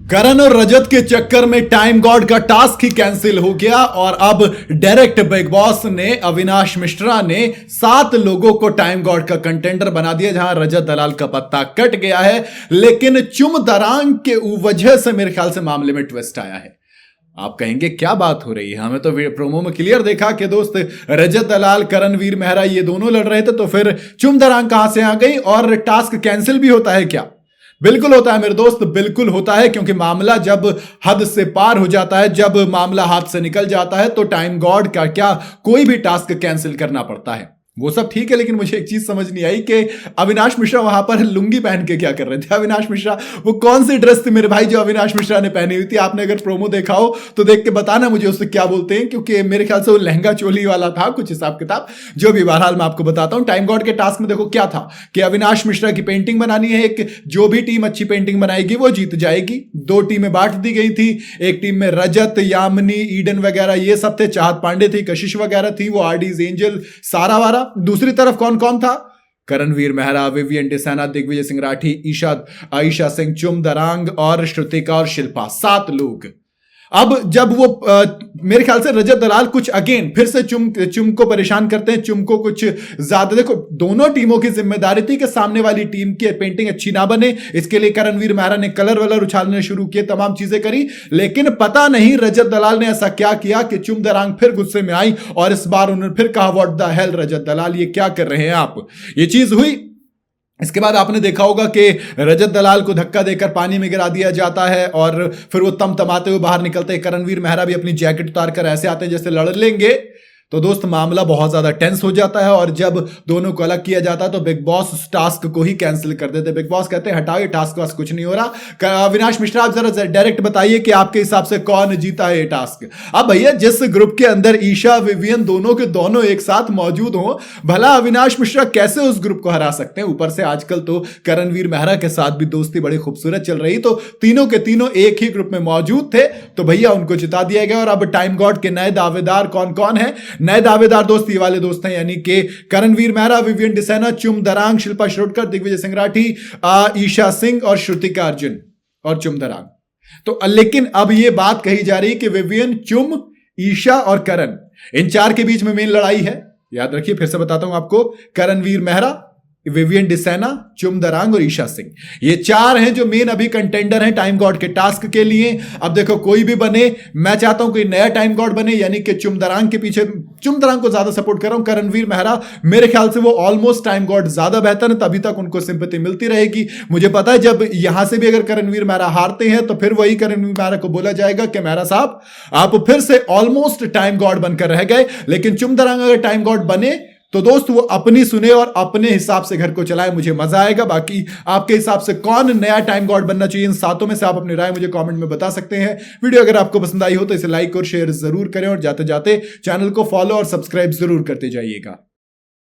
करण और रजत के चक्कर में टाइम गॉड का टास्क ही कैंसिल हो गया और अब डायरेक्ट बिग बॉस ने अविनाश मिश्रा ने 7 लोगों को टाइम गॉड का कंटेंडर बना दिया, जहां रजत दलाल का पत्ता कट गया है। लेकिन चुम दरांग के वजह से मेरे ख्याल से मामले में ट्विस्ट आया है। आप कहेंगे क्या बात हो रही है, हमें तो प्रोमो में क्लियर देखा कि दोस्त रजत दलाल करणवीर मेहरा ये दोनों लड़ रहे थे, तो फिर चुम दरांग कहां से आ गई और टास्क कैंसिल भी होता है क्या? बिल्कुल होता है मेरे दोस्त, बिल्कुल होता है, क्योंकि मामला जब हद से पार हो जाता है, जब मामला हाथ से निकल जाता है, तो टाइम गॉड का क्या कोई भी टास्क कैंसिल करना पड़ता है। वो सब ठीक है, लेकिन मुझे एक चीज समझ नहीं आई कि अविनाश मिश्रा वहां पर लुंगी पहन के क्या कर रहे थे। अविनाश मिश्रा वो कौन सी ड्रेस थी मेरे भाई जो अविनाश मिश्रा ने पहनी हुई थी? आपने अगर प्रोमो देखा हो तो देख के बताना मुझे उससे क्या बोलते हैं, क्योंकि मेरे ख्याल से वो लहंगा चोली वाला था, कुछ हिसाब किताब जो भी। बहरहाल मैं आपको बताता हूं, टाइम गॉड के टास्क में देखो क्या था कि अविनाश मिश्रा की पेंटिंग बनानी है। एक जो भी टीम अच्छी पेंटिंग बनाएगी वो जीत जाएगी। 2 टीमें बांट दी गई थी। एक टीम में रजत, यामिनी, ईडन वगैरह ये सब थे, चाहत पांडे थी, कशिश वगैरह थी, वो आरडीज, एंजल, सारा वारा। दूसरी तरफ कौन कौन था? करणवीर मेहरा, विवियन डिसाना, दिग्विजय सिंह राठी, आयशा सिंह, चुम दरांग और श्रुतिका और शिल्पा, 7 लोग। अब जब वो मेरे ख्याल से रजत दलाल कुछ अगेन फिर से चुम को परेशान करते हैं। चुम को कुछ ज्यादा, देखो दोनों टीमों की जिम्मेदारी थी कि सामने वाली टीम की पेंटिंग अच्छी ना बने। इसके लिए करणवीर मेहरा ने कलर वलर उछालने शुरू किए, तमाम चीजें करी, लेकिन पता नहीं रजत दलाल ने ऐसा क्या किया कि चुम दरांग फिर गुस्से में आई और इस बार उन्होंने फिर कहा, व्हाट द हेल रजत दलाल, ये क्या कर रहे हैं आप? ये चीज हुई। इसके बाद आपने देखा होगा कि रजत दलाल को धक्का देकर पानी में गिरा दिया जाता है और फिर वो तमतमाते हुए बाहर निकलते हैं। करणवीर मेहरा भी अपनी जैकेट उतार कर ऐसे आते हैं जैसे लड़ लेंगे। तो दोस्त मामला बहुत ज्यादा टेंस हो जाता है और जब दोनों को अलग किया जाता है तो बिग बॉस उस टास्क को ही कैंसिल कर देते हैं। बिग बॉस कहते हैं हटाओ, ये टास्क वास्क कुछ नहीं हो रहा। अविनाश मिश्रा, आप जरा डायरेक्ट बताइए कि आपके हिसाब से कौन जीता है ये टास्क? अब भैया जिस ग्रुप के अंदर ईशा, विवियन दोनों के दोनों एक साथ मौजूद हो, भला अविनाश मिश्रा कैसे उस ग्रुप को हरा सकते हैं? ऊपर से आजकल तो करणवीर मेहरा के साथ भी दोस्ती बड़ी खूबसूरत चल रही, तो तीनों के तीनों एक ही ग्रुप में मौजूद थे, तो भैया उनको जिता दिया गया। और अब टाइम गॉड के नए दावेदार कौन कौन है? नए दावेदार दोस्त ये वाले दोस्त हैं, यानी कि करणवीर मेहरा, विवियन डिसाना, चुम दरांग, शिल्पा शिरोडकर, दिग्विजय सिंह राठी, ईशा सिंह और श्रुतिका अर्जुन और चुम दरांग। तो लेकिन अब ये बात कही जा रही है कि विवियन, चुम, ईशा और करण, इन 4 के बीच में मेन लड़ाई है। याद रखिए, फिर से बताता हूं आपको, करणवीर मेहरा, विवियन डिसाना, चुम दरांग और ईशा सिंह, ये 4 हैं जो मेन अभी कंटेंडर हैं टाइम गॉड के टास्क के लिए। अब देखो कोई भी बने, मैं चाहता हूं कोई नया टाइम गॉड बने, यानी कि चुम दरांग के पीछे, चुम दरांग को ज्यादा सपोर्ट कर रहा हूं। करणवीर मेहरा मेरे ख्याल से वो ऑलमोस्ट टाइम गॉड ज्यादा बेहतर है, तभी तक उनको सिंपैथी मिलती रहेगी। मुझे पता है जब यहां से भी अगर करणवीर मेहरा हारते हैं तो फिर वही करणवीर मेहरा को बोला जाएगा कि मेहरा साहब आप फिर से ऑलमोस्ट टाइम गॉड बनकर रह गए। लेकिन चुम दरांग अगर टाइम गॉड बने तो दोस्त वो अपनी सुने और अपने हिसाब से घर को चलाए, मुझे मजा आएगा। बाकी आपके हिसाब से कौन नया टाइम गॉड बनना चाहिए इन 7 में से? आप अपनी राय मुझे कमेंट में बता सकते हैं। वीडियो अगर आपको पसंद आई हो तो इसे लाइक और शेयर जरूर करें और जाते जाते चैनल को फॉलो और सब्सक्राइब जरूर करते जाइएगा।